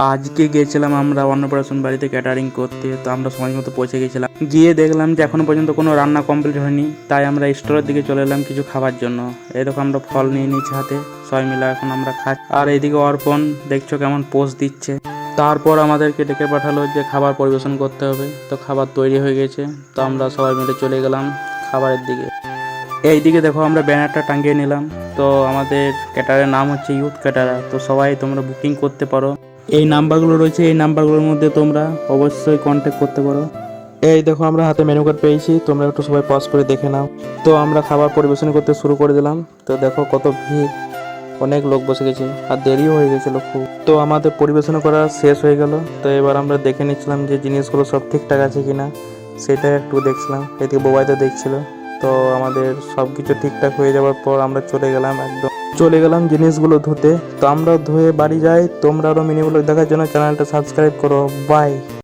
আজকে গিয়েছিলাম আমরা অন্নপ্রাশন বাড়িতে ক্যাটারিং করতে। তো আমরা সময় মতো পৌঁছে গেছিলাম, গিয়ে দেখলাম যে এখনো পর্যন্ত কোনো রান্না কমপ্লিট হয়নি। তাই আমরা স্টোরের দিকে চলে এলাম কিছু খাবার জন্য। এই দেখো আমরা ফল নিয়ে নিয়েছি হাতে, সবাই মিলে এখন আমরা খাচ্ছি। আর এইদিকে অর্পণ দেখছো কেমন পোজ দিচ্ছে। তারপর আমাদেরকে ডেকে পাঠালো যে খাবার পরিবেশন করতে হবে। তো খাবার তৈরি হয়ে গেছে, তো আমরা সবাই মিলে চলে গেলাম খাবারের দিকে। এইদিকে দেখো আমরা ব্যানারটা টাঙিয়ে নিলাম। তো আমাদের ক্যাটারের নাম হচ্ছে ইউথ ক্যাটারার। তো সবাই তোমরা বুকিং করতে পারো, এই নাম্বারগুলো রয়েছে, এই নাম্বারগুলোর মধ্যে তোমরা অবশ্যই কন্ট্যাক্ট করতে পারো। এই দেখো আমরা হাতে মেনু কার্ড পেয়েছি, তোমরা একটু সবাই পজ করে দেখে নাও। তো আমরা খাবার পরিবেশন করতে শুরু করে দিলাম। তো দেখো কত ভিড়, অনেক লোক বসে গেছে আর দেরিও হয়ে গেছিলো খুব। তো আমাদের পরিবেশন করা শেষ হয়ে গেল। তো এবার আমরা দেখে নিচ্ছিলাম যে জিনিসগুলো সব ঠিকঠাক আছে কিনা, সেটা একটু দেখছিলাম। এদিকে বোবাইতে দেখছিল। তো আমাদের সব কিছু ঠিকঠাক হয়ে যাওয়ার পর আমরা চলে গেলাম জিনিসগুলো ধুতে। তো আমরা ধুয়ে বাড়ি যাই। তোমরা আরও মিনিগুলো দেখার জন্য চ্যানেলটা সাবস্ক্রাইব করো। বাই।